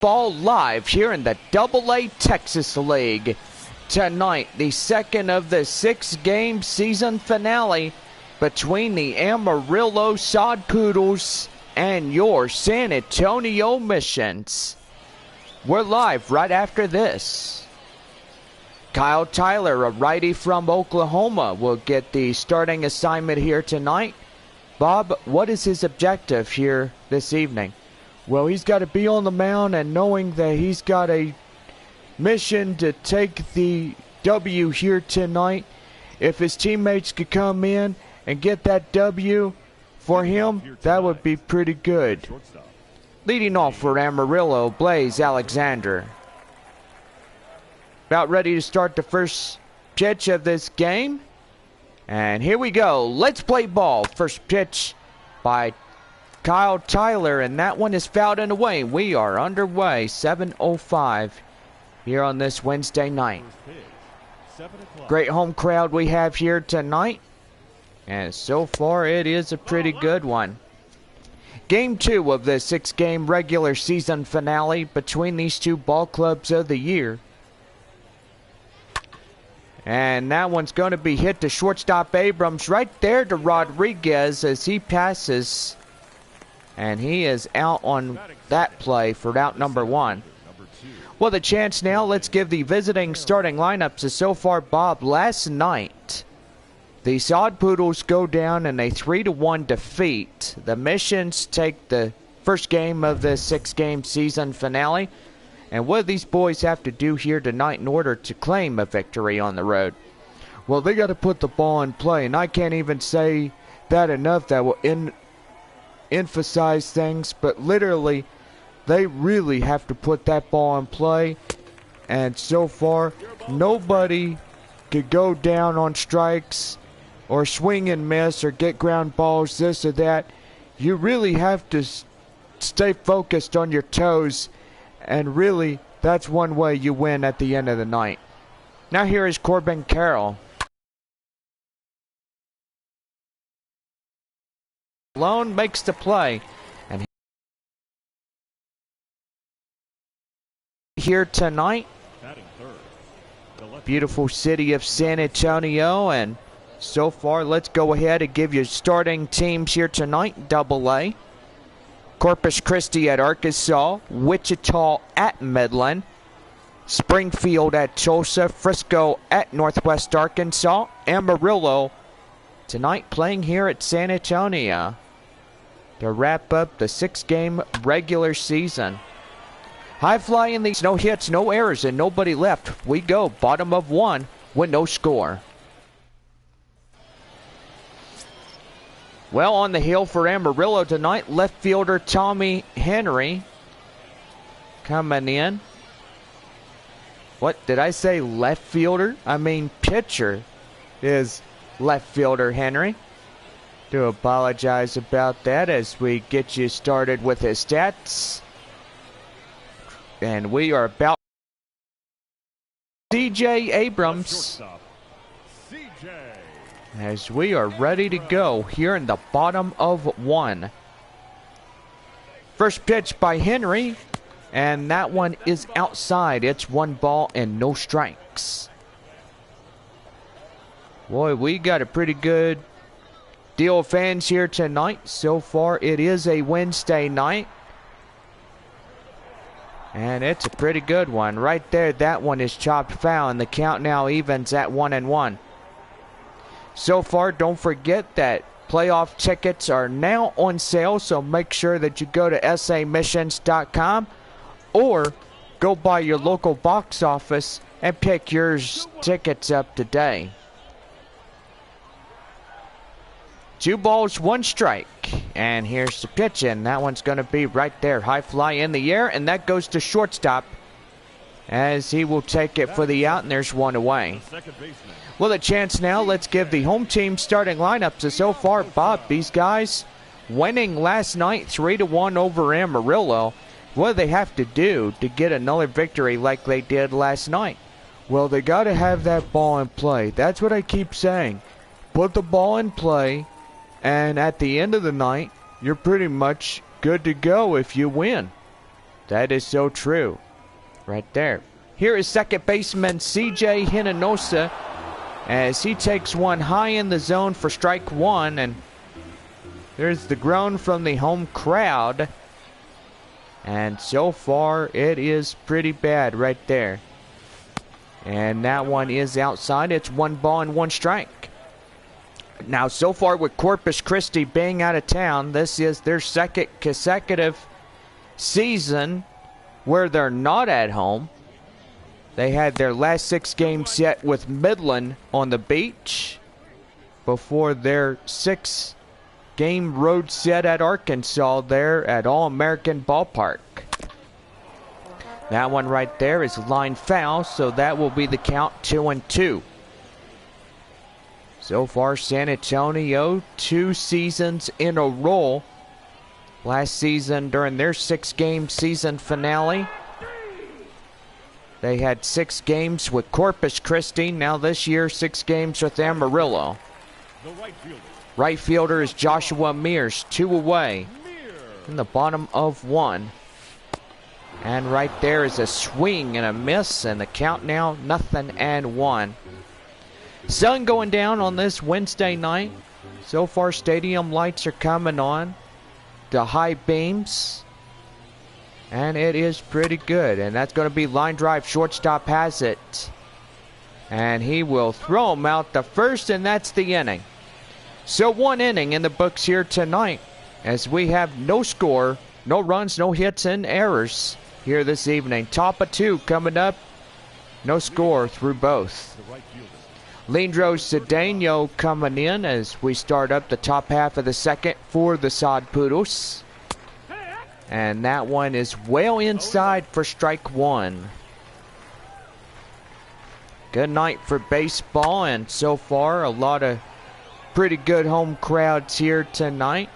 Ball live here in the AA Texas League. Tonight, the second of the 6-game season finale between the Amarillo Sod Poodles and your San Antonio Missions. We're live right after this. Kyle Tyler, a righty from Oklahoma, will get the starting assignment here tonight. Bob, what is his objective here this evening? Well, he's got to be on the mound, and knowing that he's got a mission to take the W here tonight, if his teammates could come in and get that W for him, that would be pretty good. Leading off for Amarillo, Blaze Alexander. About ready to start the first pitch of this game. And here we go. Let's play ball. First pitch by Kyle Tyler, and that one is fouled and away. We are underway. 7:05 here on this Wednesday night. Great home crowd we have here tonight, and so far it is a pretty good one. Game 2 of the 6-game regular season finale between these two ball clubs of the year. And that one's going to be hit to shortstop Abrams, right there to Rodriguez as he passes. And he is out on that play for out number 1. Well, the chance now, let's give the visiting starting lineups. So far, Bob, last night, the Sod Poodles go down in a 3-1 defeat. The Missions take the first game of the 6-game season finale. And what do these boys have to do here tonight in order to claim a victory on the road? Well, they got to put the ball in play, and I can't even say that enough. That will emphasize things, but literally, they really have to put that ball in play. And so far, nobody could go down on strikes or swing and miss or get ground balls, this or that. You really have to stay focused on your toes. And really, that's one way you win at the end of the night. Now here is Corbin Carroll. Lone makes the play. And here tonight, beautiful city of San Antonio. And so far, let's go ahead and give you starting teams here tonight. AA. Corpus Christi at Arkansas, Wichita at Midland, Springfield at Tulsa, Frisco at Northwest Arkansas, Amarillo tonight playing here at San Antonio to wrap up the 6-game regular season. High fly in these, no hits, no errors, and nobody left. We go bottom of 1 with no score. Well, on the hill for Amarillo tonight, left fielder Tommy Henry coming in. What did I say, left fielder? I mean pitcher is left fielder Henry. Do apologize about that as we get you started with his stats. And we are about CJ Abrams. As we are ready to go here in the bottom of 1. First pitch by Henry, and that one is outside. It's 1 ball and no strikes. Boy, we got a pretty good deal of fans here tonight. So far, it is a Wednesday night. And it's a pretty good one. Right there, that one is chopped foul, and the count now evens at 1-1. So far, don't forget that playoff tickets are now on sale, so make sure that you go to samissions.com or go by your local box office and pick your tickets up today. 2 balls, 1 strike. And here's the pitch in. That one's going to be right there. High fly in the air, and that goes to shortstop as he will take it for the out, and there's 1 away. Well, a chance now. Let's give the home team starting lineups. So far, Bob, these guys winning last night 3-1 over Amarillo. What do they have to do to get another victory like they did last night? Well, they got to have that ball in play. That's what I keep saying. Put the ball in play, and at the end of the night, you're pretty much good to go if you win. That is so true. Right there. Here is second baseman CJ Hinojosa as he takes one high in the zone for strike one, and there's the groan from the home crowd. And so far it is pretty bad right there. And that one is outside. It's 1 ball and 1 strike. Now so far with Corpus Christi being out of town, this is their second consecutive season where they're not at home. They had their last 6 game set with Midland on the beach before their 6 game road set at Arkansas there at All-American Ballpark. That one right there is line foul, so that will be the count 2-2. So far San Antonio 2 seasons in a row. Last season during their 6 game season finale, they had 6 games with Corpus Christi. Now this year 6 games with Amarillo. Right fielder is Joshua Mears, 2 away in the bottom of 1. And right there is a swing and a miss, and the count now 0-1. Sun going down on this Wednesday night. So far stadium lights are coming on. The high beams. And it is pretty good. And that's going to be line drive. Shortstop has it. And he will throw him out the first, and that's the inning. So 1 inning in the books here tonight, as we have no score, no runs, no hits, and errors here this evening. Top of 2 coming up. No score through both. Leandro Cedeno coming in as we start up the top half of the second for the Sod Poodles. And that one is well inside for strike 1. Good night for baseball, and so far a lot of pretty good home crowds here tonight.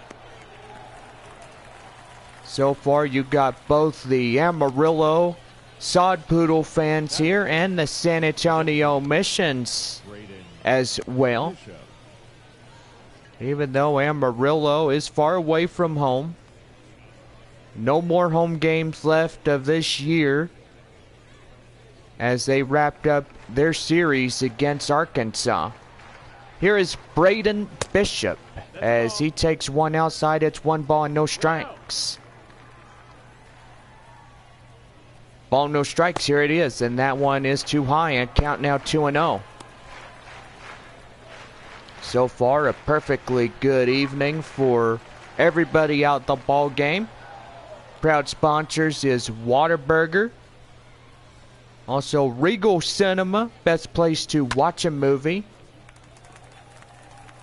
So far you got both the Amarillo Sod Poodle fans here and the San Antonio Missions as well. Even though Amarillo is far away from home. No more home games left of this year as they wrapped up their series against Arkansas. Here is Braden Bishop as he takes one outside. It's 1 ball and no strikes. Ball, no strikes. Here it is, and that one is too high, and count now 2-0. So far, a perfectly good evening for everybody out the ball game. Proud sponsors is Whataburger. Also Regal Cinema, best place to watch a movie.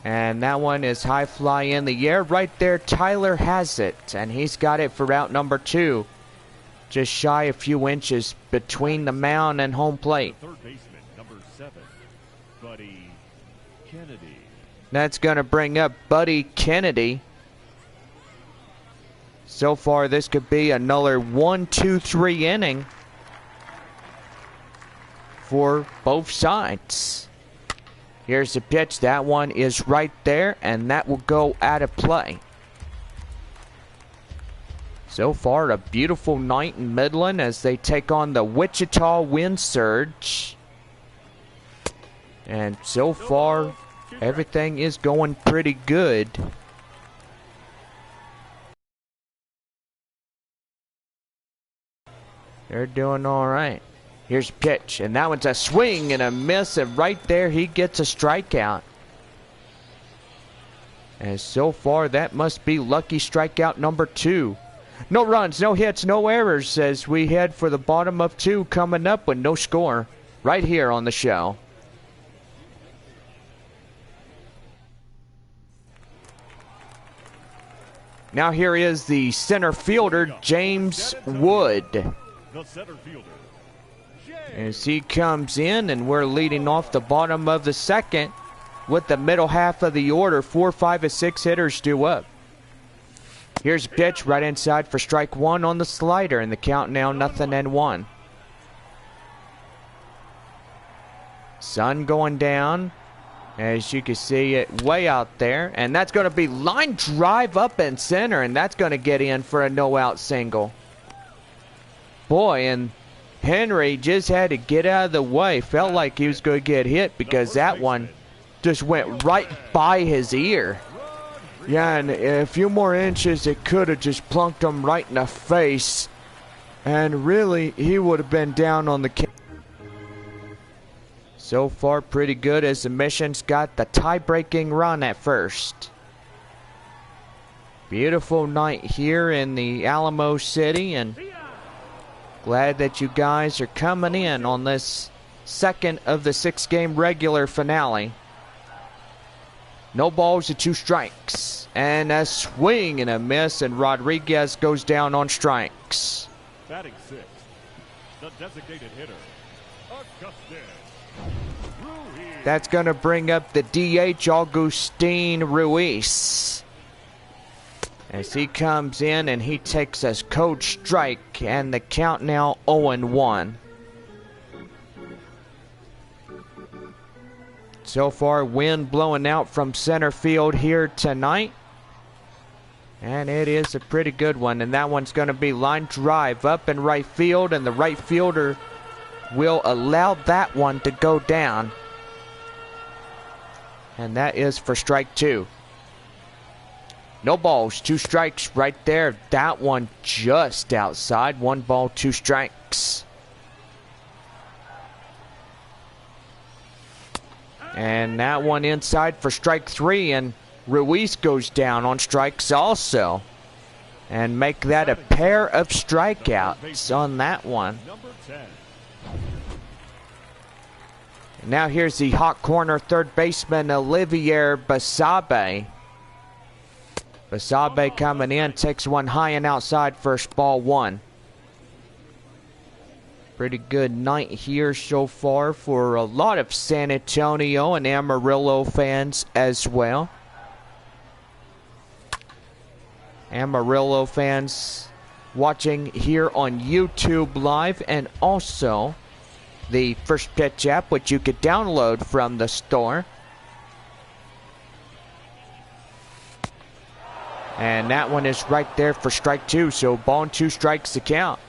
And that one is high fly in the air. Right there, Tyler has it, and he's got it for out number 2. Just shy a few inches between the mound and home plate. Third baseman, number 7, Buddy Kennedy. That's going to bring up Buddy Kennedy. So far, this could be another 1-2-3 inning for both sides. Here's the pitch. That one is right there, and that will go out of play. So far, a beautiful night in Midland as they take on the Wichita Wind Surge. And so far, everything is going pretty good. They're doing all right. Here's a pitch, and that one's a swing and a miss, and right there he gets a strikeout. And so far, that must be lucky strikeout number 2. No runs, no hits, no errors as we head for the bottom of 2 coming up with no score right here on the show. Now here is the center fielder, James Wood. The center fielder, As he comes in, and we're leading off the bottom of the second with the middle half of the order. 4, 5, and 6 hitters due up. Here's a pitch right inside for strike 1 on the slider, and the count now 0-1. Sun going down, as you can see it way out there, and that's going to be line drive up and center, and that's going to get in for a no-out single. boy, and Henry just had to get out of the way. Felt like he was going to get hit because that one just went right by his ear. Yeah, and a few more inches, it could have just plunked him right in the face. And really, he would have been down on the... So far, pretty good as the Mission's got the tie-breaking run at first. Beautiful night here in the Alamo City, and glad that you guys are coming in on this second of the 6-game regular finale. No balls and 2 strikes. And a swing and a miss, and Rodriguez goes down on strikes. Batting 6, the designated hitter, Augustin. That's going to bring up the DH, Augustin Ruiz. As he comes in and he takes a code strike, and the count now 0-1. So far, wind blowing out from center field here tonight. And it is a pretty good one. And that one's going to be line drive up in right field, and the right fielder will allow that one to go down. And that is for strike 2. No balls, 2 strikes right there. That one just outside. 1 ball, 2 strikes. And that one inside for strike 3, and Ruiz goes down on strikes also. And make that a pair of strikeouts on that one. Now here's the hot corner third baseman, Olivier Basabe. Basabe coming in, takes one high and outside, first ball 1. Pretty good night here so far for a lot of San Antonio and Amarillo fans as well. Amarillo fans watching here on YouTube Live, and also the First Pitch app, which you could download from the store. And that one is right there for strike 2, so ball and 2 strikes to count.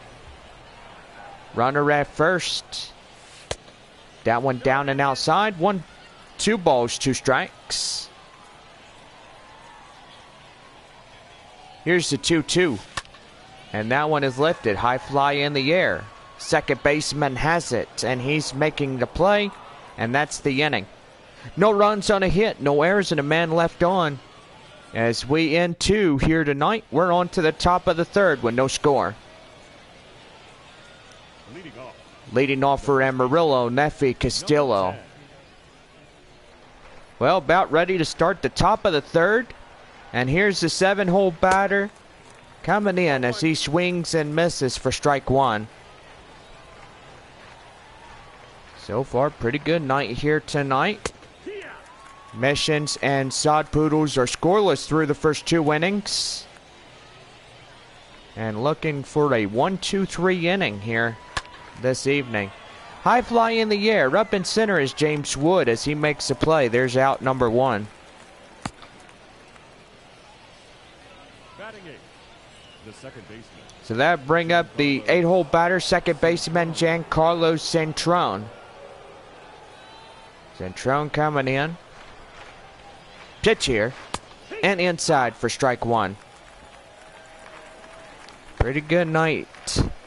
Runner at first. That one down and outside. 2 balls, 2 strikes. Here's the 2-2. And that one is lifted. High fly in the air. Second baseman has it, and he's making the play, and that's the inning. No runs on a hit, no errors, and a man left on. As we end 2 here tonight, we're on to the top of the 3rd with no score. Leading off for Amarillo, Nefi Castillo. Well, about ready to start the top of the 3rd. And here's the 7-hole batter coming in as he swings and misses for strike 1. So far, pretty good night here tonight. Missions and Sod Poodles are scoreless through the first 2 innings. And looking for a 1-2-3 inning here this evening. High fly in the air. Up in center is James Wood as he makes the play. There's out number 1. Batting 8, the second baseman. So that bring up the 8-hole batter, second baseman Giancarlo Centrone. Centrone coming in. Pitch here. And inside for strike 1. Pretty good night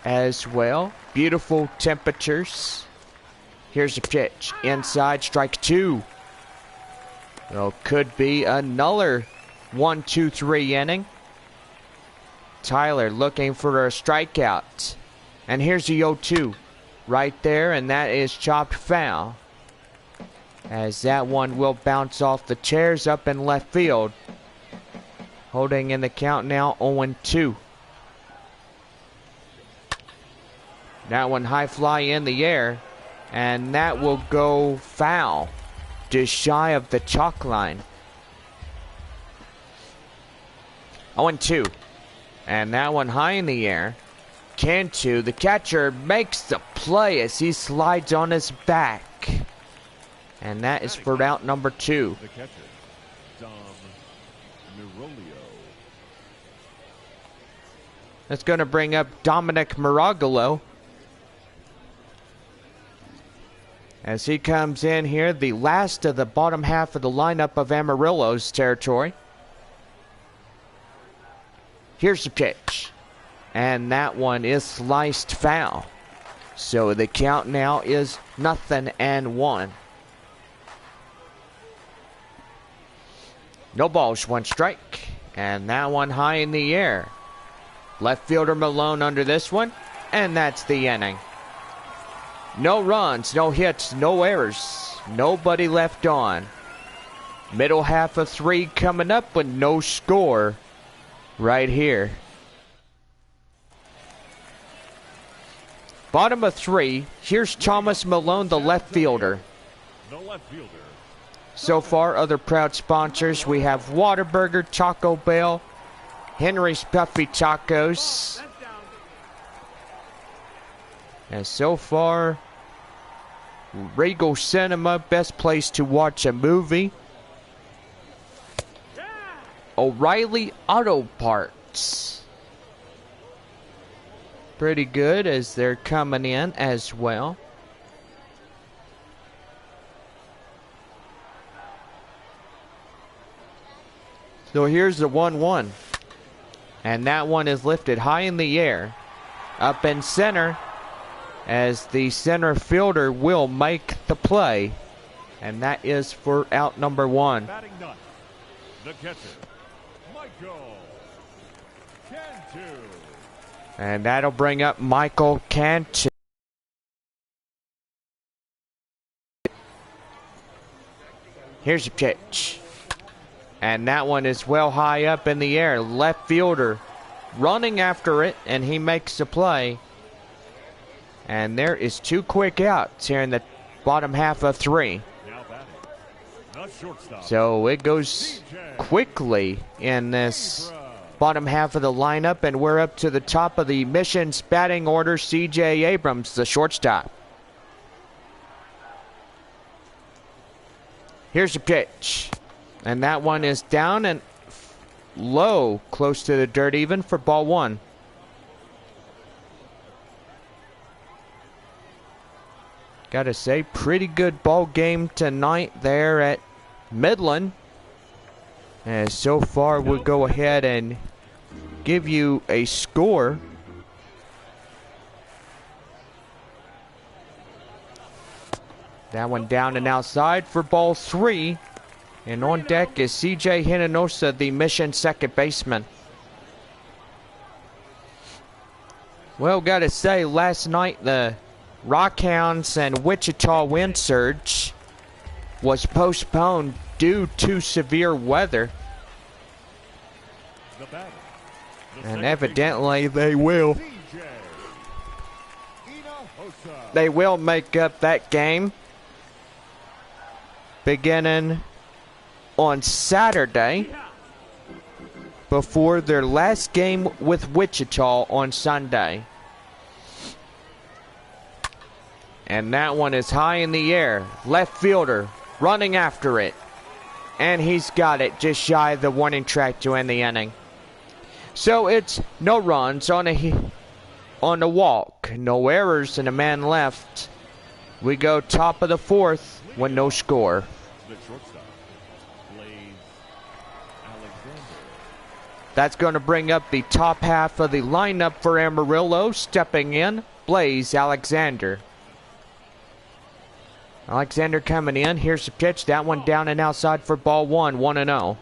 as well. Beautiful temperatures. Here's a pitch. Inside, strike 2. Well, could be another 1-2-3 inning. Tyler looking for a strikeout. And here's the 0-2 right there, and that is chopped foul. As that one will bounce off the chairs up in left field. Holding in the count now 0-2. That one high fly in the air, and that will go foul, just shy of the chalk line. 0-2. And that one high in the air. Cantu, the catcher, makes the play as he slides on his back. And that is for out number 2. The catcher, Dom Mirolio. That's going to bring up Dominic Maragalo. As he comes in here, the last of the bottom half of the lineup of Amarillo's territory. Here's the pitch. And that one is sliced foul. So the count now is 0-1. No balls, one strike. And that one high in the air. Left fielder Malone under this one. And that's the inning. No runs, no hits, no errors. Nobody left on. Middle half of 3 coming up with no score right here. Bottom of 3, here's Thomas Malone, the left fielder. So far, other proud sponsors, we have Whataburger, Taco Bell, Henry's Puffy Tacos. And so far, Regal Cinema, best place to watch a movie. O'Reilly Auto Parts. Pretty good as they're coming in as well. So here's the 1-1. And that one is lifted high in the air. Up in center. As the center fielder will make the play. And that is for out number 1. Batting ninth, the catcher, Michael Cantu. And that'll bring up Michael Cantu. Here's a pitch. And that one is well high up in the air. Left fielder running after it, and he makes the play. And there is 2 quick outs here in the bottom half of 3. So it goes quickly in this bottom half of the lineup, and we're up to the top of the mission's batting order. C.J. Abrams, the shortstop. Here's a pitch. And that one is down and low, close to the dirt even for ball 1. Gotta say, pretty good ball game tonight there at Midland. And so far, we'll go ahead and give you a score. That one down and outside for ball 3. And on deck is C.J. Hinonosa, the mission second baseman. Well, gotta say, last night the Rockhounds and Wichita wind surge was postponed due to severe weather. And evidently they will make up that game beginning on Saturday before their last game with Wichita on Sunday. And that one is high in the air. Left fielder running after it. And he's got it just shy of the warning track to end the inning. So it's no runs on the walk. No errors and a man left. We go top of the 4th with no score. That's going to bring up the top half of the lineup for Amarillo. Stepping in, Blaze Alexander. Alexander coming in. Here's the pitch. That one down and outside for ball 1, 1-0.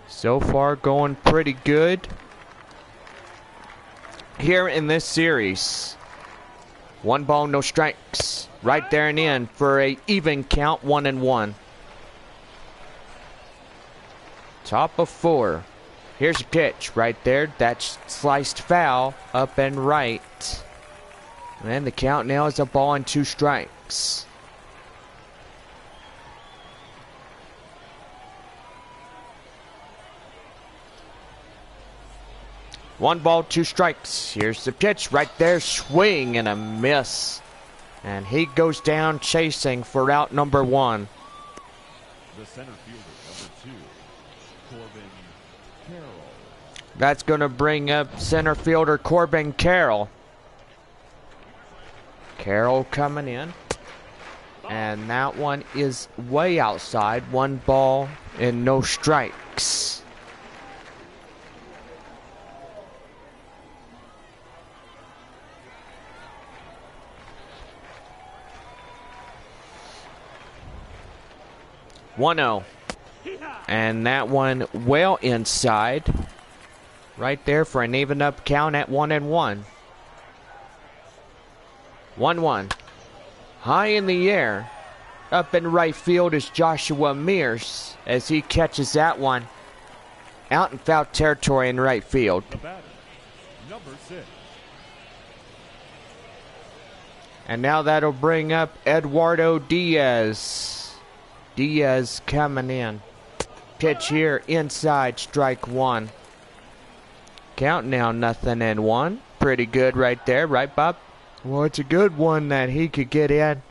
So far going pretty good here in this series. 1 ball, no strikes. Right there and in for a even count, 1-1. Top of 4. Here's a pitch right there. That's sliced foul up and right. And the count now is a ball and 2 strikes. One ball, 2 strikes. Here's the pitch right there. Swing and a miss. And he goes down chasing for out number 1. The center fielder, number 2, Corbin Carroll. That's going to bring up center fielder Corbin Carroll. Carroll coming in. And that one is way outside. 1 ball and no strikes. "1-0. And that one well inside. Right there for an even up count at 1-1. 1-1. High in the air. Up in right field is Joshua Mears as he catches that one out in foul territory in right field. The batter, number 6. And now that'll bring up Eduardo Diaz. Diaz coming in. Pitch here inside, strike 1. Count now 0-1. Pretty good right there, right, Bob? Well, it's a good one that he could get in.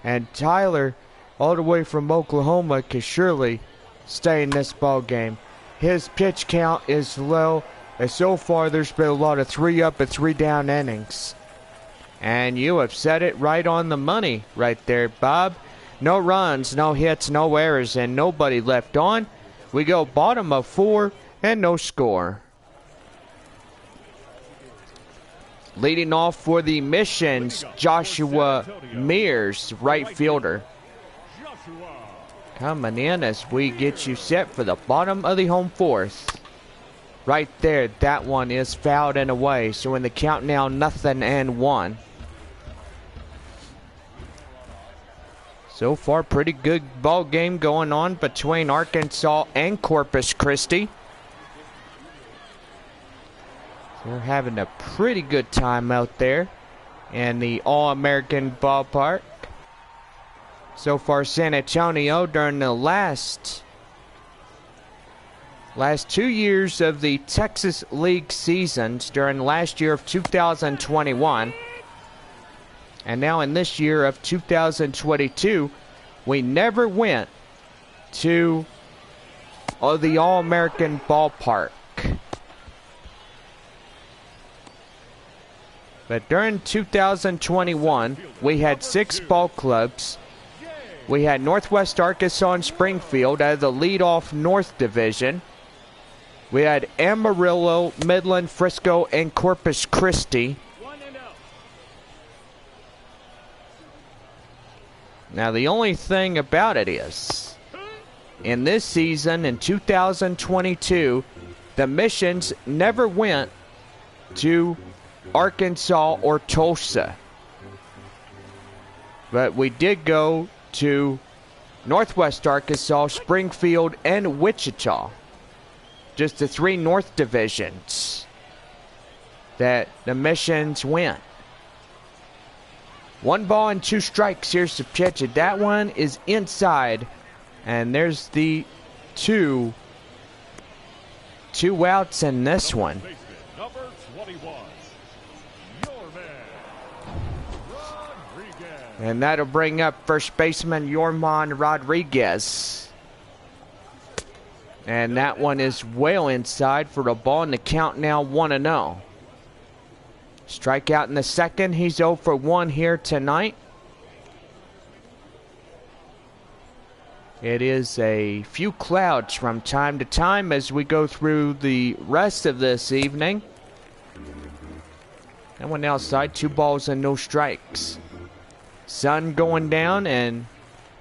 And Tyler, all the way from Oklahoma, could surely stay in this ball game. His pitch count is low, and so far there's been a lot of 3 up and 3 down innings. And you have set it right on the money right there, Bob. No runs, no hits, no errors, and nobody left on. We go bottom of 4 and no score. Leading off for the Missions, Joshua Mears, right fielder. Coming in as we get you set for the bottom of the home 4th. Right there, that one is fouled and away. So in the count now, 0-1. So far, pretty good ball game going on between Arkansas and Corpus Christi. They're having a pretty good time out there in the All-American ballpark. So far, San Antonio, during the last 2 years of the Texas League seasons, during last year of 2021, and now in this year of 2022, we never went to the All-American ballpark. But during 2021, we had 6 ball clubs. We had Northwest Arkansas and Springfield out of the leadoff North Division. We had Amarillo, Midland, Frisco, and Corpus Christi. Now, the only thing about it is, in this season, in 2022, the Missions never went to Arkansas or Tulsa. But we did go to Northwest Arkansas, Springfield, and Wichita. Just the 3 North divisions that the Missions went. 1 ball and 2 strikes. Here's the pitch. And that one is inside. And there's the two outs in this one. Number 21, And that'll bring up first baseman Yorman Rodriguez. And that one is well inside for the ball, and the count now 1-0. Strikeout in the second. He's 0 for 1 here tonight. It is a few clouds from time to time as we go through the rest of this evening. That one outside, 2 balls and no strikes. Sun going down, and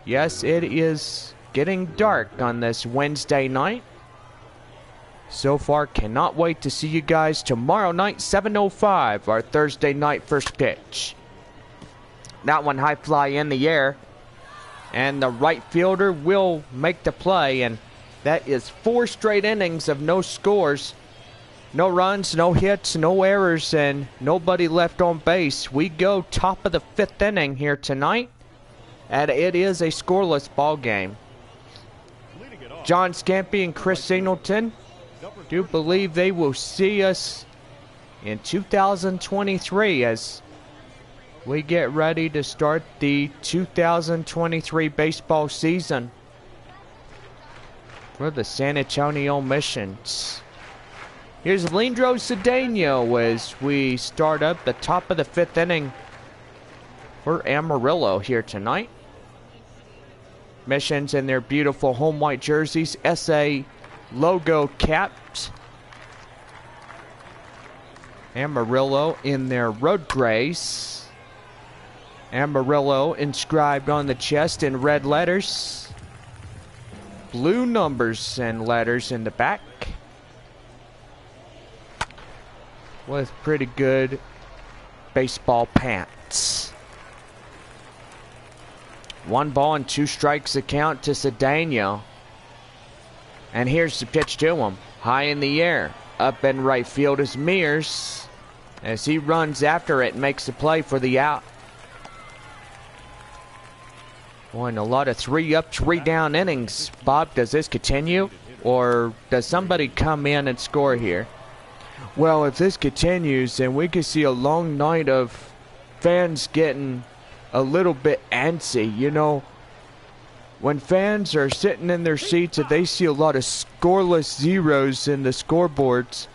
yes, it is getting dark on this Wednesday night. So far, cannot wait to see you guys tomorrow night, 7:05, our Thursday night first pitch. That one high fly in the air, and the right fielder will make the play, and that is 4 straight innings of no scores. No runs, no hits, no errors, and nobody left on base. We go top of the 5th inning here tonight, and it is a scoreless ball game. John Scampy and Chris Singleton do believe they will see us in 2023 as we get ready to start the 2023 baseball season. for the San Antonio Missions. Here's Lindro Cedeno as we start up the top of the 5th inning for Amarillo here tonight. Missions in their beautiful home white jerseys, SA logo caps. Amarillo in their road grays. Amarillo inscribed on the chest in red letters. Blue numbers and letters in the back. With pretty good baseball pants. 1 ball and 2 strikes the count to Cedeno. And here's the pitch to him. High in the air. Up in right field is Mears. As he runs after it and makes the play for the out. Boy, and a lot of 3-up, 3-down innings. Bob, does this continue? Or does somebody come in and score here? Well, if this continues, then we could see a long night of fans getting a little bit antsy. You know, when fans are sitting in their seats and they see a lot of scoreless zeros in the scoreboards,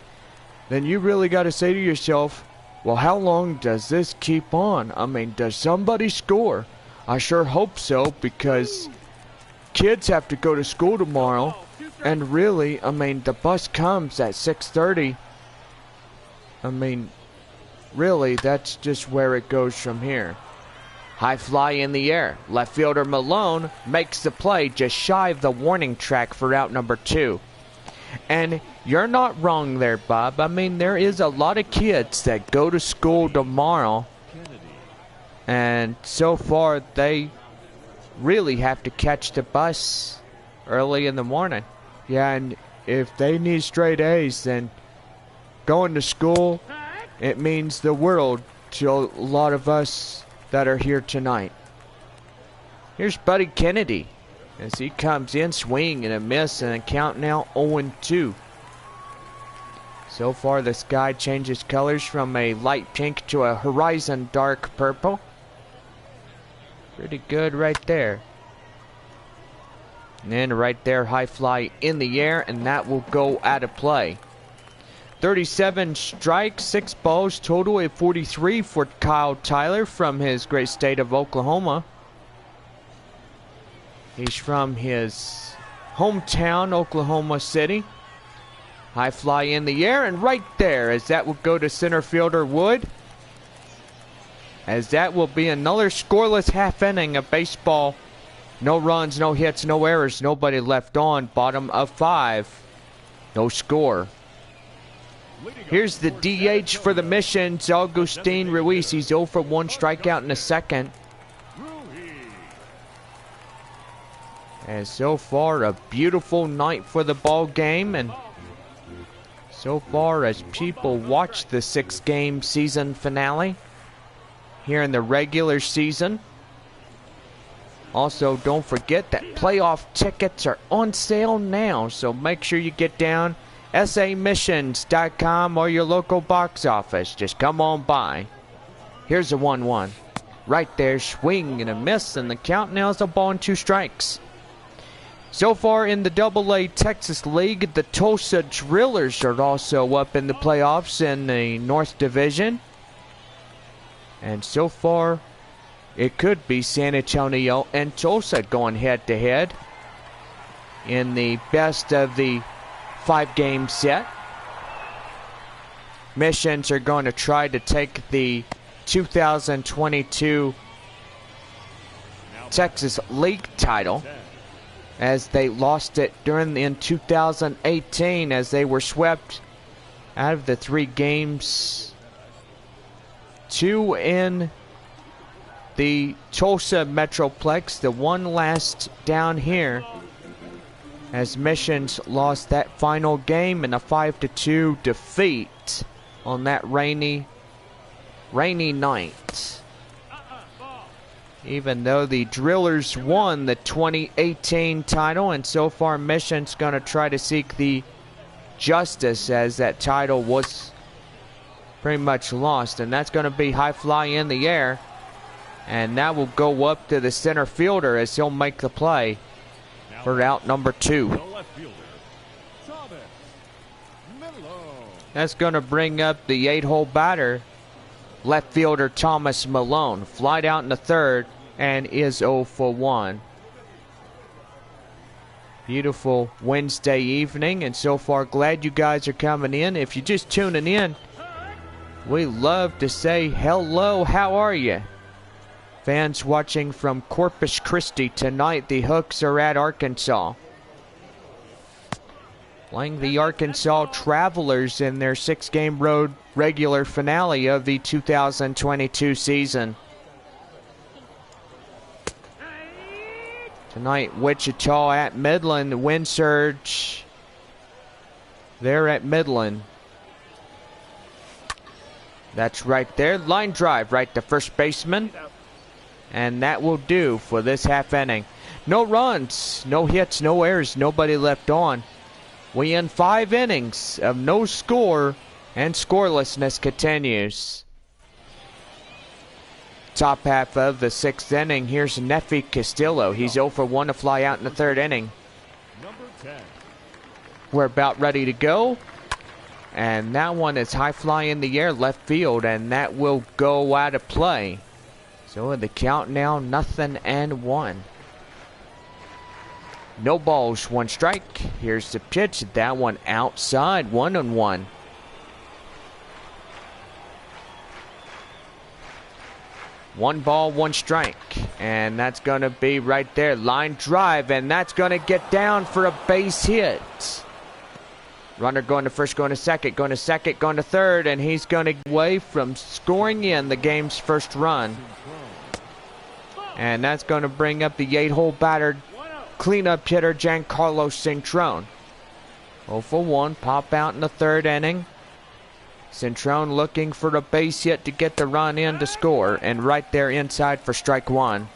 then you really got to say to yourself, well, how long does this keep on? I mean, does somebody score? I sure hope so, because kids have to go to school tomorrow, and really, I mean, the bus comes at 6:30. I mean, really, that's just where it goes from here. High fly in the air. Left fielder Malone makes the play just shy of the warning track for out number 2. And you're not wrong there, Bob. I mean, there is a lot of kids that go to school tomorrow. And so far, they really have to catch the bus early in the morning. Yeah, and if they need straight A's, then going to school, it means the world to a lot of us that are here tonight. Here's Buddy Kennedy as he comes in, swing and a miss, and a count now 0-2. So far, the sky changes colors from a light pink to a horizon dark purple. Pretty good right there. And then right there, high fly in the air, and that will go out of play. 37 strikes, 6 balls, total of 43 for Kyle Tyler from his great state of Oklahoma. He's from his hometown, Oklahoma City. High fly in the air, and right there, as that will go to center fielder Wood. As that will be another scoreless half inning of baseball. No runs, no hits, no errors, nobody left on. Bottom of 5. No score. Here's the DH for the Missions, Augustine Ruiz. He's 0 for 1, strikeout in the second. And so far, a beautiful night for the ball game. And so far, as people watch the 6-game season finale here in the regular season. Also, don't forget that playoff tickets are on sale now, so make sure you get down samissions.com or your local box office. Just come on by. Here's a 1-1. Right there, swing and a miss, and the count now is a ball and 2 strikes. So far in the AA Texas League, the Tulsa Drillers are also up in the playoffs in the North Division. And so far, it could be San Antonio and Tulsa going head-to-head in the best of the 5-game set. Missions are going to try to take the 2022 Texas League title, as they lost it in 2018, as they were swept out of the 3 games. 2 in the Tulsa Metroplex, the 1 last down here, as Missions lost that final game in a 5-2 defeat on that rainy night. Even though the Drillers won the 2018 title, and so far Missions going to try to seek the justice, as that title was pretty much lost. And that's going to be high fly in the air, and that will go up to the center fielder as he'll make the play for out number 2. That's going to bring up the 8-hole batter, left fielder Thomas Malone. Flied out in the third and is 0 for 1. Beautiful Wednesday evening, and so far glad you guys are coming in. If you're just tuning in, we love to say hello, how are you? Fans watching from Corpus Christi tonight, the Hooks are at Arkansas. Playing the Arkansas Travelers in their 6-game road regular finale of the 2022 season. Tonight, Wichita at Midland, the wind surge. They're at Midland. That's right there. Line drive right to first baseman. And that will do for this half inning. No runs, no hits, no errors, nobody left on. We end 5 innings of no score, and scorelessness continues. Top half of the 6th inning. Here's Nefi Castillo. He's 0 for 1 to fly out in the 3rd inning. We're about ready to go. And that one is high fly in the air left field, and that will go out of play. So in the count now, 0-1. No balls, 1 strike. Here's the pitch. That one outside, 1-1. One ball, 1 strike. And that's going to be right there. Line drive, and that's going to get down for a base hit. Runner going to first, going to second, going to second, going to third, and he's going to get away from scoring in the game's first run. And that's going to bring up the 8-hole batter, cleanup hitter Giancarlo Cintrone. 0 for 1, pop out in the 3rd inning. Cintrone looking for a base hit to get the run in to score, and right there inside for strike 1.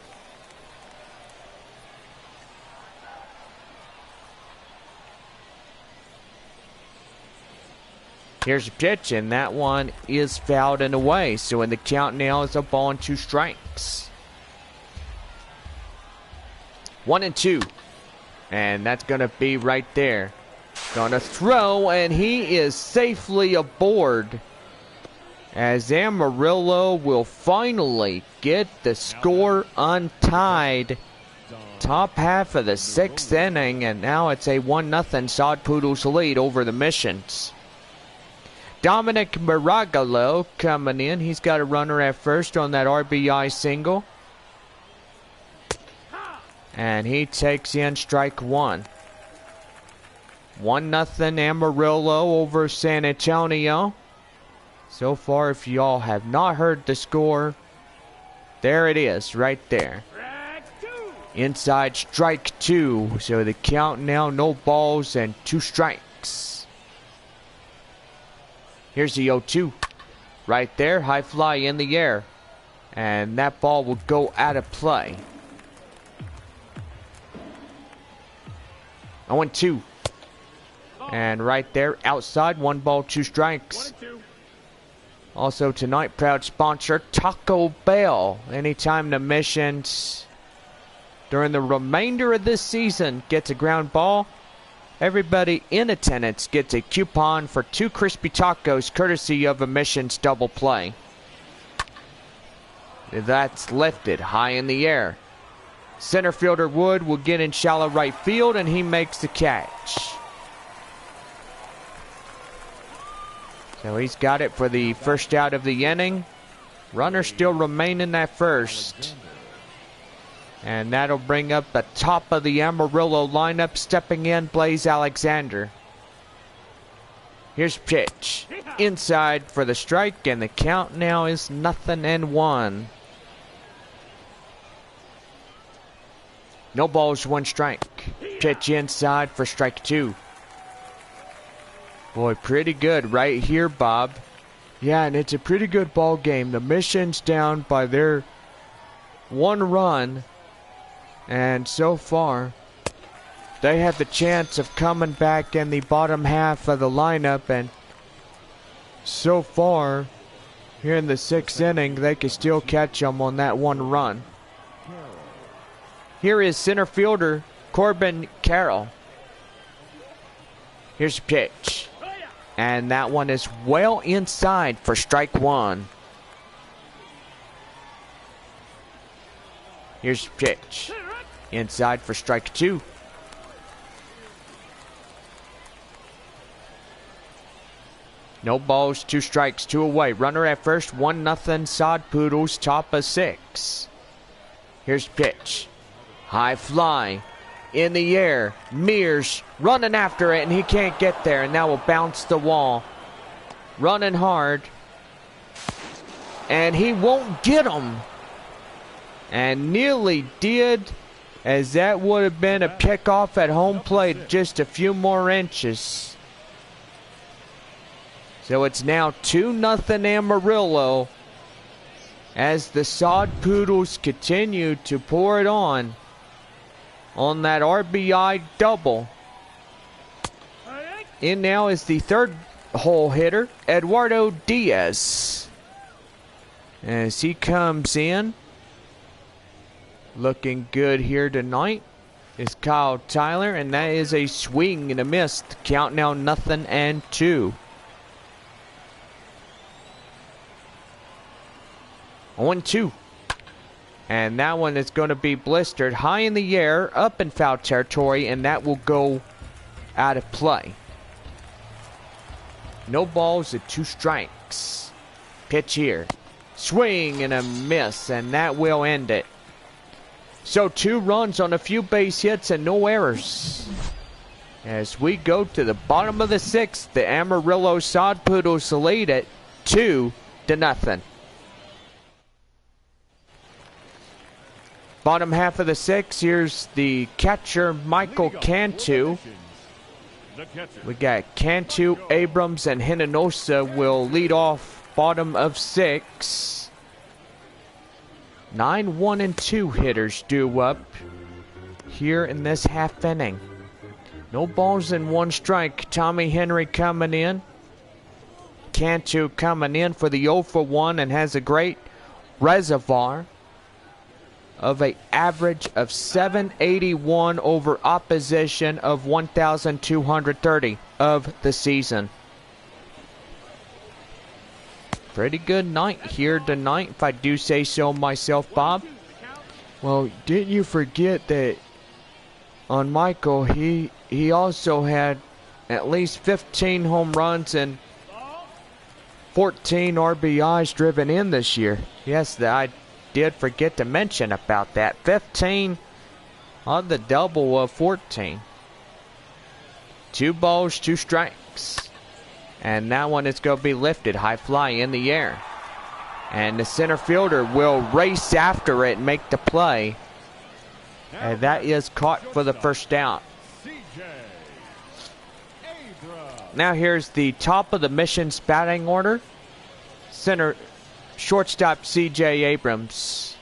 Here's a pitch, and that one is fouled and away. So in the count now is a ball and 2 strikes. 1-2. And that's going to be right there. Going to throw, and he is safely aboard. As Amarillo will finally get the score untied. Top half of the 6th inning, and now it's a 1-0 Sod Poodles lead over the Missions. Dominic Maragalo coming in. He's got a runner at first on that RBI single. And he takes in strike 1. 1-0 Amarillo over San Antonio. So far, if y'all have not heard the score, there it is, right there. Inside strike 2. So the count now, no balls and 2 strikes. Here's the 0-2. Right there, high fly in the air. And that ball will go out of play. 0-2. And right there, outside, 1 ball, 2 strikes. Also tonight, proud sponsor, Taco Bell. Anytime the Missions, during the remainder of this season, gets a ground ball, everybody in attendance gets a coupon for 2 crispy tacos, courtesy of a Missions double play. That's lifted high in the air. Center fielder Wood will get in shallow right field, and he makes the catch. So he's got it for the first out of the inning. Runner still remaining at first. And that'll bring up the top of the Amarillo lineup. Stepping in, Blaze Alexander. Here's pitch. Inside for the strike, and the count now is 0-1. No balls, 1 strike. Pitch inside for strike 2. Boy, pretty good right here, Bob. Yeah, and it's a pretty good ball game. The Missions down by their 1 run. And so far, they have the chance of coming back in the bottom half of the lineup. And so far, here in the 6th inning, they can still catch them on that 1 run. Here is center fielder Corbin Carroll. Here's a pitch. And that one is well inside for strike one. Here's pitch. Inside for strike two. No balls, 2 strikes, 2 away. Runner at first, 1-0 Sod Poodles, top of 6. Here's pitch. High fly. In the air. Mears running after it, and he can't get there. And that will bounce the wall. Running hard. And he won't get him. And nearly did, as that would have been a pickoff at home plate, just a few more inches. So it's now 2-0 Amarillo as the Sod Poodles continue to pour it on that RBI double. In now is the third hole hitter, Eduardo Diaz. As he comes in, looking good here tonight is Kyle Tyler, and that is a swing and a miss. Count now 0-2. 1-2. And that one is going to be blistered high in the air, up in foul territory, and that will go out of play. No balls and 2 strikes. Pitch here. Swing and a miss, and that will end it. So 2 runs on a few base hits and no errors. As we go to the bottom of the 6th, the Amarillo Sod Poodles lead it 2-0. Bottom half of the 6th, here's the catcher, Michael Cantu. We got Cantu, Abrams, and Hinojosa will lead off bottom of 6. 9, 1, and 2 hitters due up here in this half inning. No balls and 1 strike. Tommy Henry coming in. Cantu coming in for the 0 for 1 and has a great reservoir of an average of 781 over opposition of 1,230 of the season. Pretty good night here tonight, if I do say so myself, Bob. Well, didn't you forget that on Michael, he also had at least 15 home runs and 14 RBIs driven in this year. Yes, I did forget to mention about that. 15 on the double of 14. 2 balls, 2 strikes. And that one is going to be lifted. High fly in the air. And the center fielder will race after it and make the play. And that is caught for the first out. Now here's the top of the mission's batting order. Shortstop C.J. Abrams.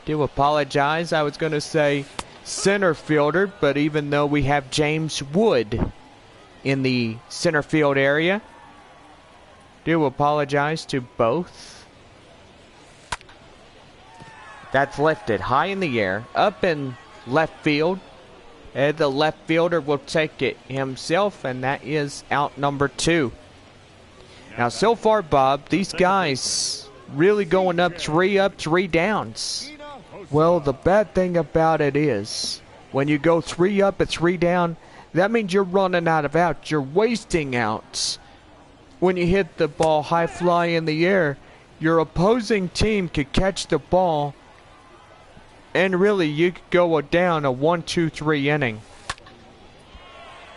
Do apologize. I was going to say center fielder, but even though we have James Wood in the center field area, do apologize to both. That's lifted high in the air, up in left field. And the left fielder will take it himself, and that is out number 2. Now, so far, Bob, these guys really going up, 3 downs. Well, the bad thing about it is, when you go 3 up and 3 down, that means you're running out of outs. You're wasting outs. When you hit the ball high fly in the air, your opposing team could catch the ball, and really you could go down a 1-2-3 inning.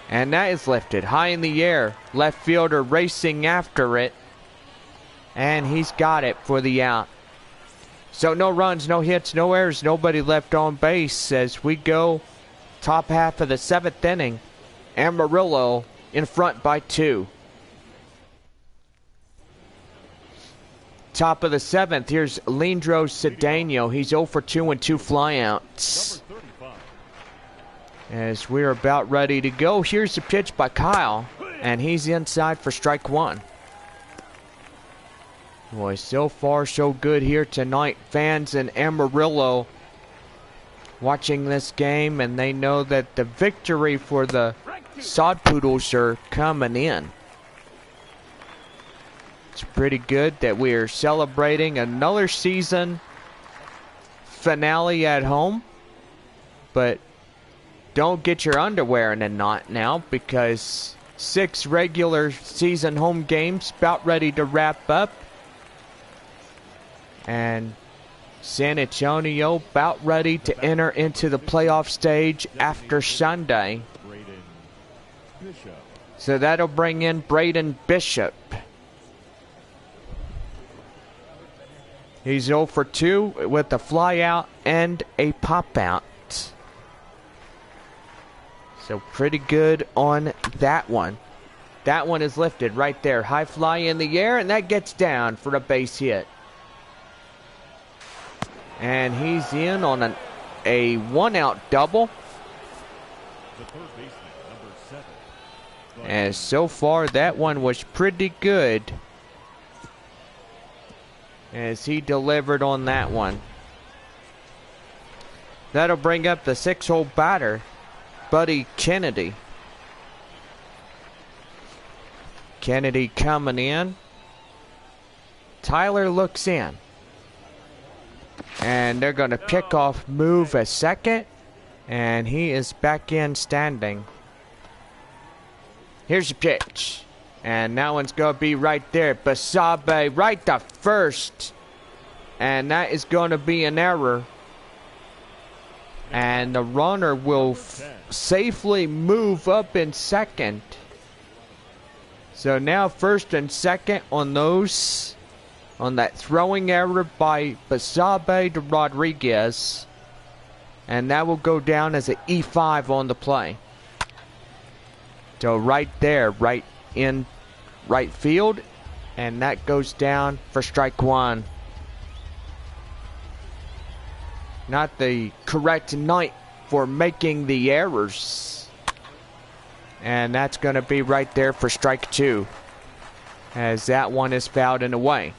And that is lifted high in the air. Left fielder racing after it. And he's got it for the out. So no runs, no hits, no errors, nobody left on base as we go top half of the 7th inning. Amarillo in front by 2. Top of the 7th, here's Leandro Cedeno. He's 0 for 2 and 2 flyouts. As we're about ready to go, here's the pitch by Kyle, and he's inside for strike 1. Boy, so far so good here tonight. Fans in Amarillo watching this game, and they know that the victory for the Sod Poodles are coming in. It's pretty good that we are celebrating another season finale at home. But don't get your underwear in a knot now, because 6 regular season home games about ready to wrap up. And San Antonio about ready to enter into the playoff stage after Sunday. So that'll bring in Braden Bishop. He's 0 for 2 with a fly out and a pop out. So pretty good on that one. That one is lifted right there. High fly in the air, and that gets down for a base hit. And he's in on a 1-out double. And so far, that one was pretty good as he delivered on that one. That'll bring up the 6-hole batter, Buddy Kennedy. Kennedy coming in. Tyler looks in. And they're going to pick off move a second. And he is back in standing. Here's the pitch. And that one's going to be right there. Basabe right to first. And that is going to be an error. And the runner will safely move up in second. So now first and second on those. On that throwing error by Basabe to Rodriguez. And that will go down as an E5 on the play. So right there, right in right field. And that goes down for strike one. Not the correct night for making the errors. And that's going to be right there for strike two. As that one is fouled and away.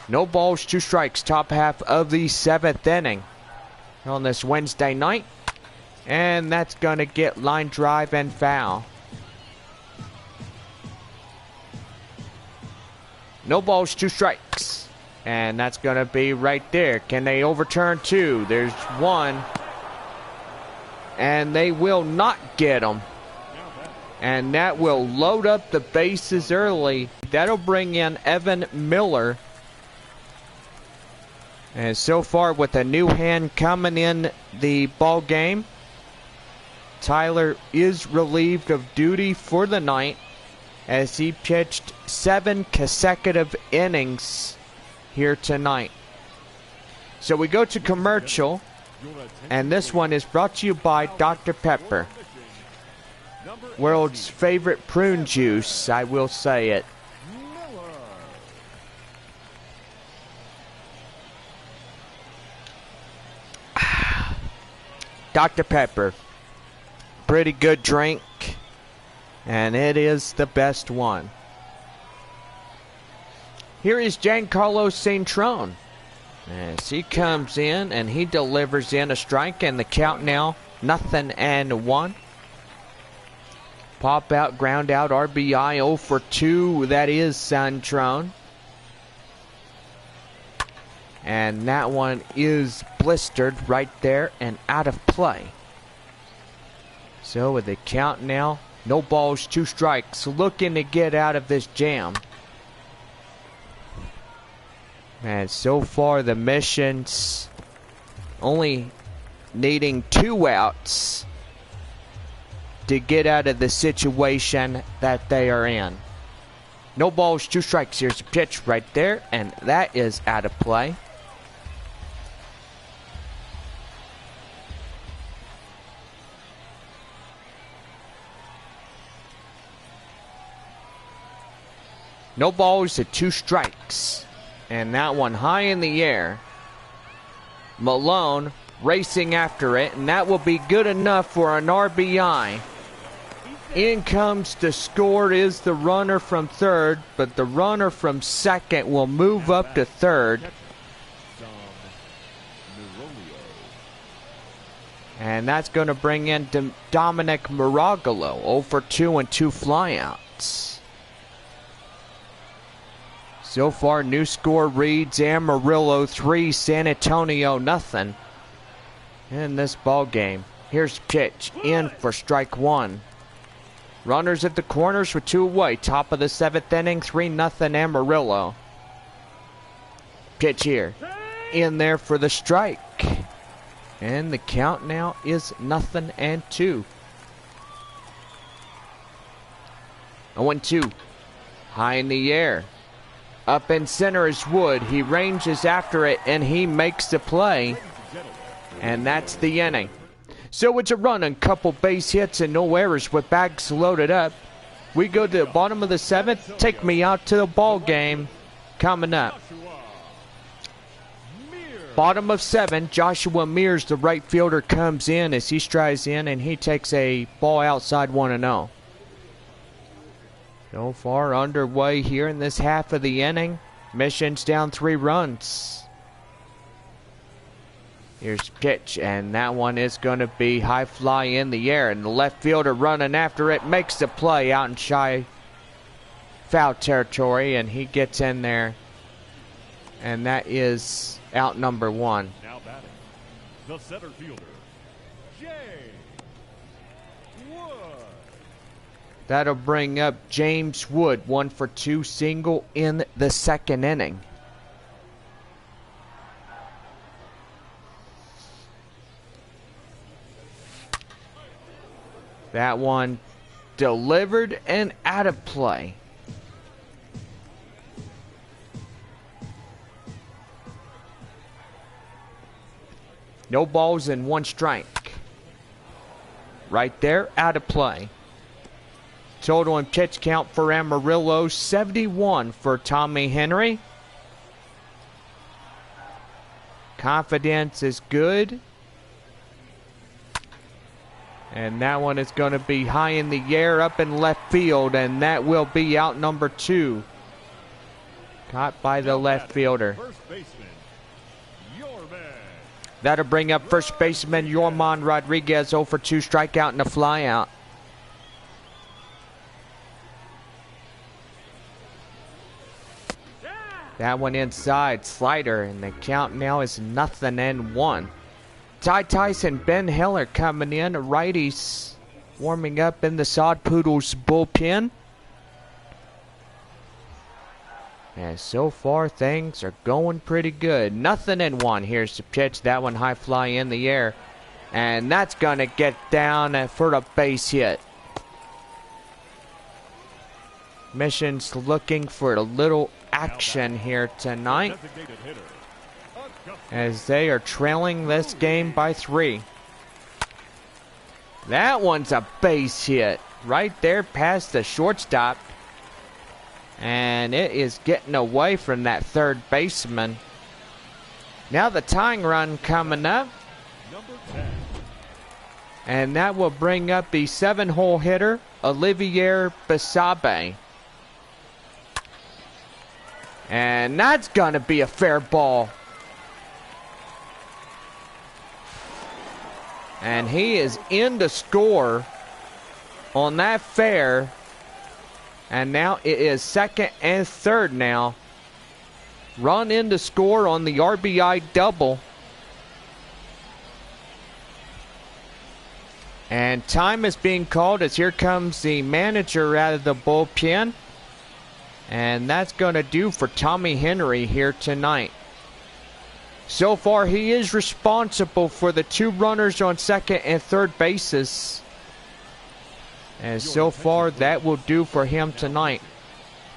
No balls, 2 strikes, top half of the 7th inning on this Wednesday night. And that's going to get line drive and foul. No balls, 2 strikes. And that's going to be right there. Can they overturn 2? There's 1. And they will not get them. And that will load up the bases early. That'll bring in Evan Miller. And so far with a new hand coming in the ball game, Tyler is relieved of duty for the night as he pitched 7 consecutive innings here tonight. So we go to commercial, and this one is brought to you by Dr. Pepper. World's favorite prune juice, I will say it. Dr. Pepper. Pretty good drink. And it is the best one. Here is Giancarlo Cintrone. As he comes in and he delivers in a strike, and the count now 0-1. Pop out, ground out, RBI 0 for 2. That is Cintrone. And that one is blistered right there and out of play. So with the count now, no balls, 2 strikes. Looking to get out of this jam. And so far the mission's only needing 2 outs to get out of the situation that they are in. No balls, 2 strikes. Here's a pitch right there, and that is out of play. No balls to 2 strikes. And that one high in the air. Malone racing after it, and that will be good enough for an RBI. In comes to score is the runner from third, but the runner from second will move up to third. And that's going to bring in Dominic Maragalo, 0 for 2 and 2 flyouts. So far, new score reads Amarillo 3, San Antonio nothing in this ball game. Here's pitch in for strike one. Runners at the corners with 2 away. Top of the 7th inning, 3-0 Amarillo. Pitch here. In there for the strike. And the count now is 0-2. 0-2. High in the air. Up in center is Wood. He ranges after it and he makes the play. And that's the inning. So it's a run and couple base hits and no errors with bags loaded up. We go to the bottom of the 7th. Take me out to the ball game. Coming up. Bottom of 7, Joshua Mears, the right fielder, comes in as he strides in and he takes a ball outside 1-0. So far underway here in this half of the inning. Mission's down 3 runs. Here's pitch, and that one is going to be high fly in the air, and the left fielder running after it makes the play out in shy foul territory, and he gets in there, and that is out number 1. Now batting, the center fielder, Jay Wood. That'll bring up James Wood, 1 for 2 single in the 2nd inning. That one delivered and out of play. No balls and 1 strike. Right there, out of play. Total and pitch count for Amarillo, 71 for Tommy Henry. Confidence is good. And that one is going to be high in the air up in left field, and that will be out number 2. Caught by the left fielder. First baseman, Yorman. That'll bring up first baseman Yorman Rodriguez, 0 for 2 strikeout and a flyout. That one inside, slider, and the count now is 0-1. Ty Tyson, Ben Heller coming in, righties warming up in the Sod Poodles bullpen. And so far things are going pretty good. 0-1. Here's the pitch. That one high fly in the air. And that's going to get down for a base hit. Mission's looking for a little action here tonight, as they are trailing this game by 3. That one's a base hit right there past the shortstop, and it is getting away from that third baseman. Now the tying run coming up, and that will bring up the 7-hole hitter Olivier Basabe. And that's gonna be a fair ball. And he is in to score on that fair. And now it is 2nd and 3rd now. Run in to score on the RBI double. And time is being called as here comes the manager out of the bullpen. And that's going to do for Tommy Henry here tonight. So far, he is responsible for the 2 runners on 2nd and 3rd bases. And so far, that will do for him tonight.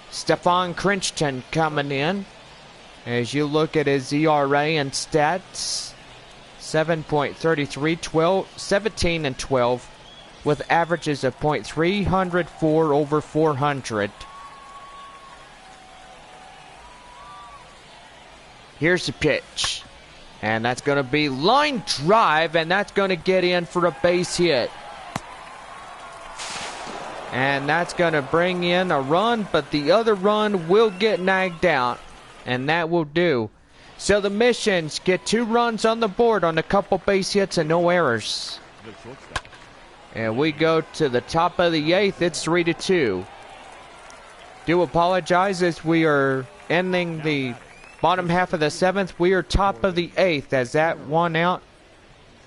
Stefan Crichton coming in. As you look at his ERA and stats, 7.33, 17 and 12, with averages of .304 over 400. Here's the pitch. And that's going to be line drive, and that's going to get in for a base hit. And that's going to bring in a run, but the other run will get nagged out. And that will do. So the Missions get 2 runs on the board on a couple base hits and no errors. The shortstop. And we go to the top of the 8th. It's 3-2. Do apologize as we are ending the bottom half of the 7th. We are top of the 8th as that one out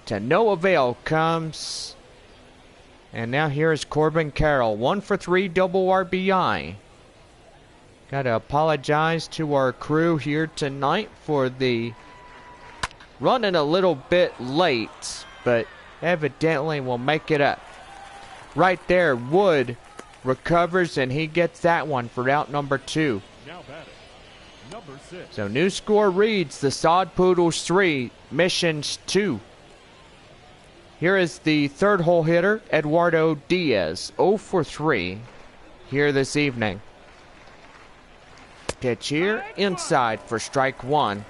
to no avail comes. And now here is Corbin Carroll. 1 for 3, double RBI. Got to apologize to our crew here tonight for the running a little bit late, but evidently we'll make it up. Right there, Wood recovers and he gets that one for out number 2. Now batting, number 6. So new score reads the Sod Poodles 3, Missions 2. Here is the third hole hitter, Eduardo Diaz, 0 for 3 here this evening. Pitch here, inside for strike 1.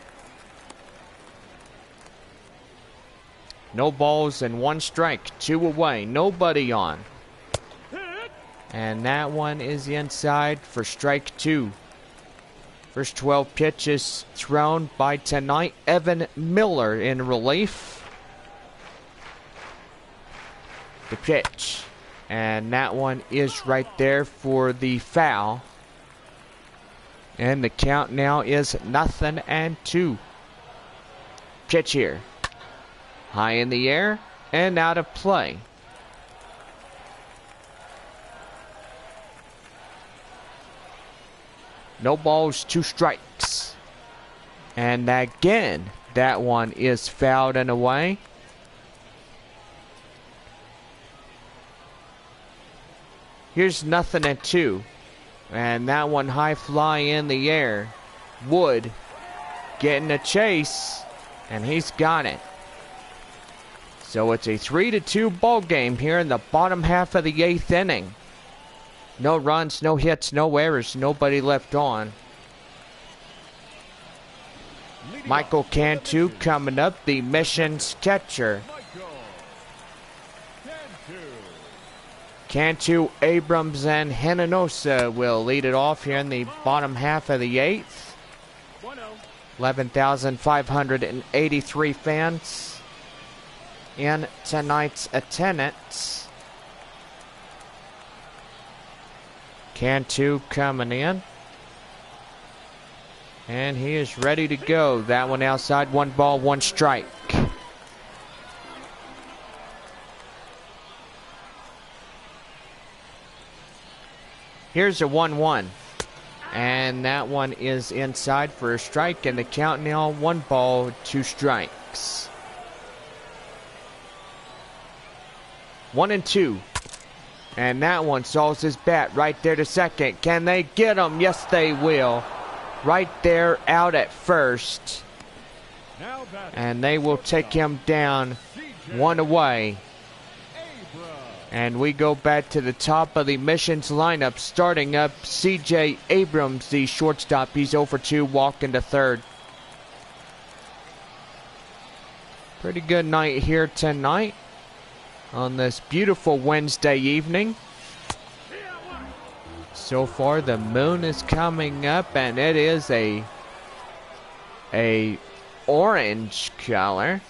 No balls and 1 strike, 2 away, nobody on. And that one is inside for strike 2. First 12 pitches thrown by tonight, Evan Miller in relief. The pitch. And that one is right there for the foul. And the count now is 0-2. Pitch here. High in the air and out of play. No balls, 2 strikes. And again, that one is fouled and away. Here's 0-2. And that one high fly in the air. Wood getting a chase. And he's got it. So it's a 3-2 ball game here in the bottom half of the 8th inning. No runs, no hits, no errors, nobody left on. Michael Cantu coming up, the Missions catcher. Cantu, Abrams, and Henanosa will lead it off here in the bottom half of the 8th. 11,583 fans in tonight's attendance. Cantu coming in. And he is ready to go. That one outside, 1 ball, 1 strike. Here's a 1-1. And that one is inside for a strike. And the count now, 1 ball, 2 strikes. 1-2. And that one saws his bat right there to second. Can they get him? Yes, they will. Right there out at first. And they will take him down 1 away. And we go back to the top of the Missions lineup. Starting up, C.J. Abrams, the shortstop. He's 0 for 2, walking to third. Pretty good night here tonight on this beautiful Wednesday evening. So far the moon is coming up and it is a orange color.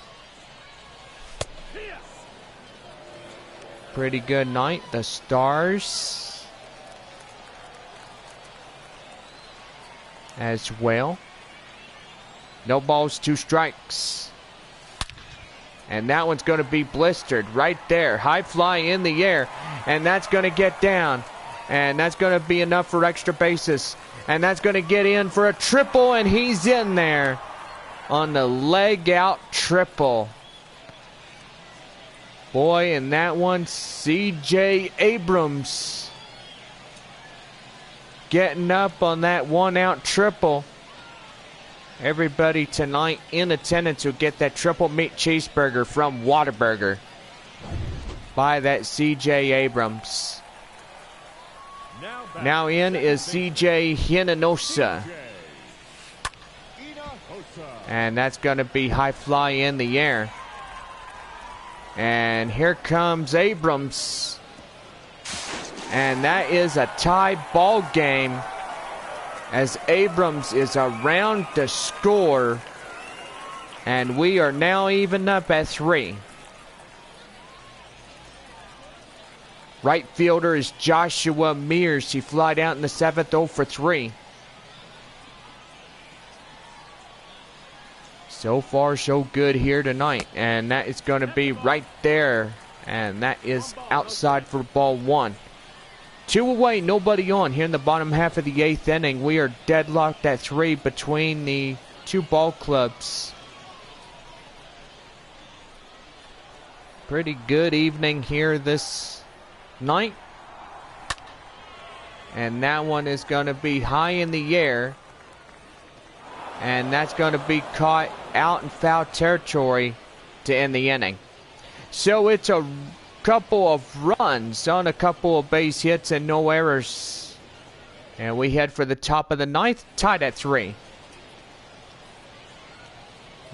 Pretty good night. The stars as well. No balls, 2 strikes. And that one's going to be blistered right there. High fly in the air. And that's going to get down. And that's going to be enough for extra bases. And that's going to get in for a triple. And he's in there on the leg out triple. Boy, and that one, C.J. Abrams getting up on that 1-out triple. Everybody tonight in attendance will get that triple meat cheeseburger from Whataburger by that C.J. Abrams. Now in is C.J. Hinanosa. And that's going to be high fly in the air. And here comes Abrams. And that is a tie ball game as Abrams is around to score And we are now even up at 3. Right fielder is Joshua Mears. He flied out in the 7th, 0 for 3. So far, so good here tonight. And that is going to be right there. And that is outside for ball 1. 2 away, nobody on here in the bottom half of the 8th inning. We are deadlocked at 3 between the two ball clubs. Pretty good evening here this night. And that one is going to be high in the air. And that's going to be caught out in foul territory to end the inning. So it's a couple of runs on a couple of base hits and no errors. And we head for the top of the 9th, tied at 3.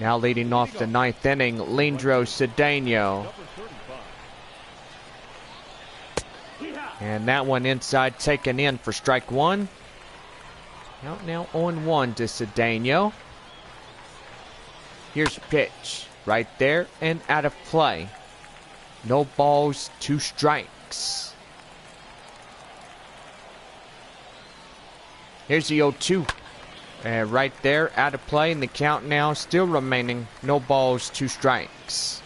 Now leading off the 9th inning, Lindro Cedeno. And that one inside taken in for strike 1. Out now 0-1 to Cedeno. Here's a pitch right there and out of play. No balls, 2 strikes. Here's the 0-2. Right there, out of play, and the count now still remaining. No balls, 2 strikes.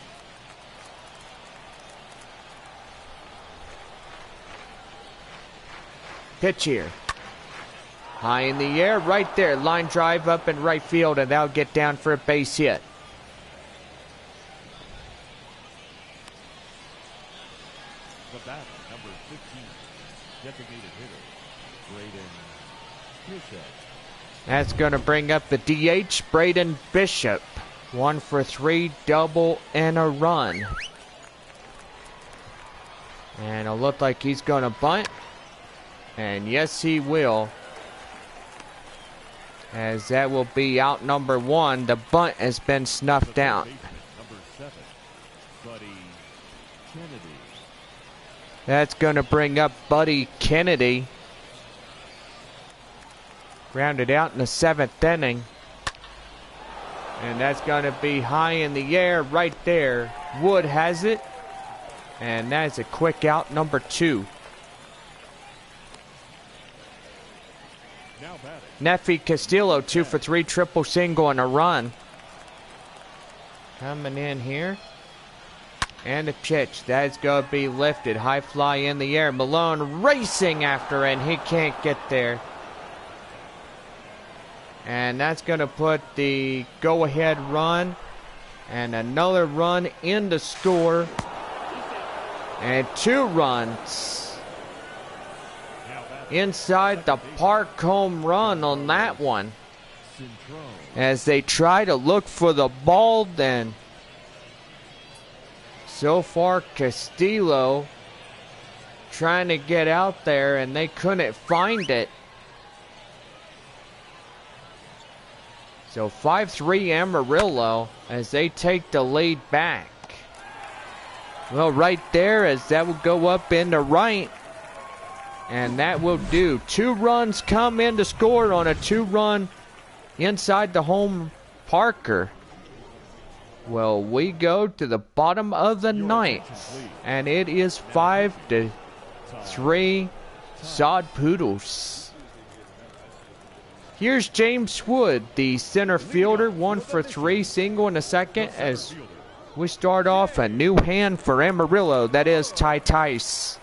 Pitch here. High in the air, right there. Line drive up in right field, and that'll get down for a base hit. The batter, number 15, designated hitter, Braden Bishop. That's going to bring up the DH, Braden Bishop. 1 for 3, double and a run. And it'll look like he's going to bunt. And yes, he will. As that will be out number 1. The bunt has been snuffed out. Number 7, Buddy Kennedy. That's going to bring up Buddy Kennedy. Grounded out in the 7th inning. And that's going to be high in the air right there. Wood has it. And that's a quick out, number 2. Nefi Castillo, 2 for 3, triple single and a run. Coming in here. And a pitch. That's going to be lifted. High fly in the air. Malone racing after it, and he can't get there. And that's going to put the go-ahead run and another run in the score. And 2 runs inside the park home run on that one. As they try to look for the ball, then so far Castillo trying to get out there and they couldn't find it. So 5-3 Amarillo as they take the lead back. Well, right there as that will go up into right. And that will do. 2 runs come in to score on a 2-run inside the home Parker. Well, we go to the bottom of the 9th. And it is 5-3 Sod Poodles. Here's James Wood, the center fielder, 1 for 3, single in the 2nd, as we start off a new hand for Amarillo. That is Ty Tice.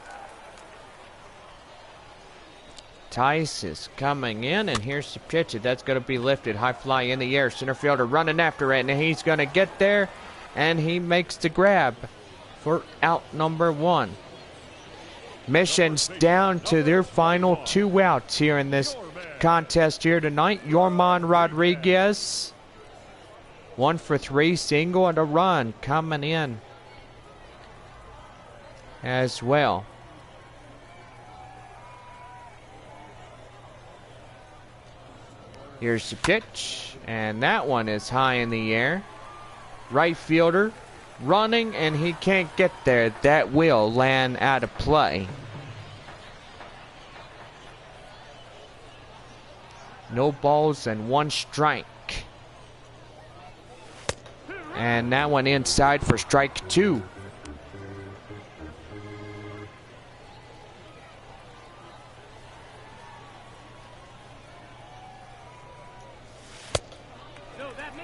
Tice is coming in, and here's the pitch. That's going to be lifted. High fly in the air. Center fielder running after it, and he's going to get there, and he makes the grab for out number 1. Mission's down to their final 2 outs here in this contest here tonight. Yorman Rodriguez, 1 for 3, single and a run coming in as well. Here's the pitch, and that one is high in the air. Right fielder running, and he can't get there. That will land out of play. No balls and 1 strike. And that one inside for strike 2.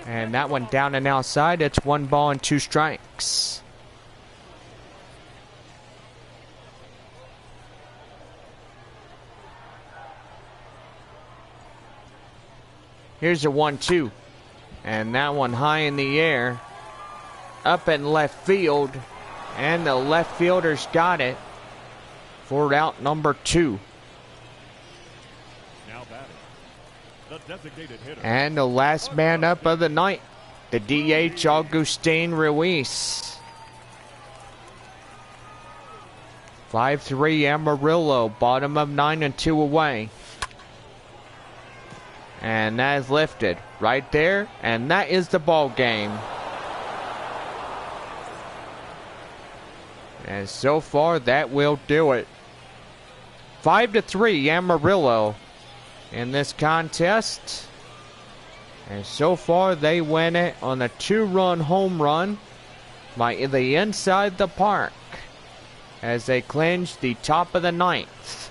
And that one down and outside. It's 1 ball and 2 strikes. Here's a 1-2. And that one high in the air. Up in left field. And the left fielder's got it for out number 2. Now batting, the designated hitter. And the last man up of the night, the DH Agustin Ruiz. 5-3 Amarillo, bottom of 9 and 2 away. And that is lifted right there, and that is the ball game. And so far, that will do it. 5-3 Amarillo in this contest. And so far, they win it on a 2-run home run by the inside the park as they clinch the top of the 9th.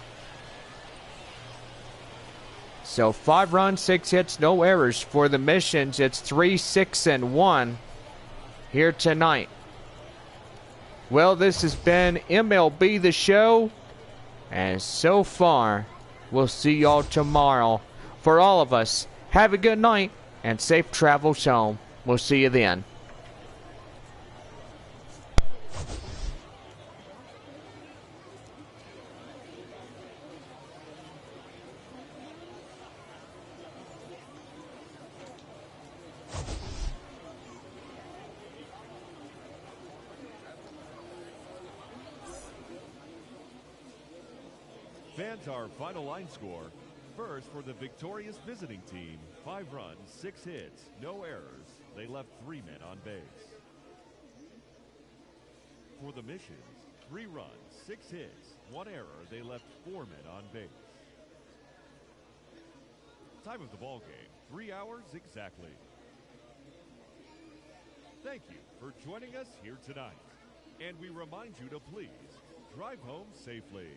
So 5 runs, 6 hits, no errors for the Missions. It's 3-6-1 here tonight. Well, this has been MLB The Show. And so far, we'll see y'all tomorrow. For all of us, have a good night and safe travels home. We'll see you then. Fans, our final line score. First, for the victorious visiting team, 5 runs, 6 hits, no errors. They left 3 men on base. For the Missions, 3 runs, 6 hits, 1 error. They left 4 men on base. Time of the ball game, 3 hours exactly. Thank you for joining us here tonight. And we remind you to please drive home safely.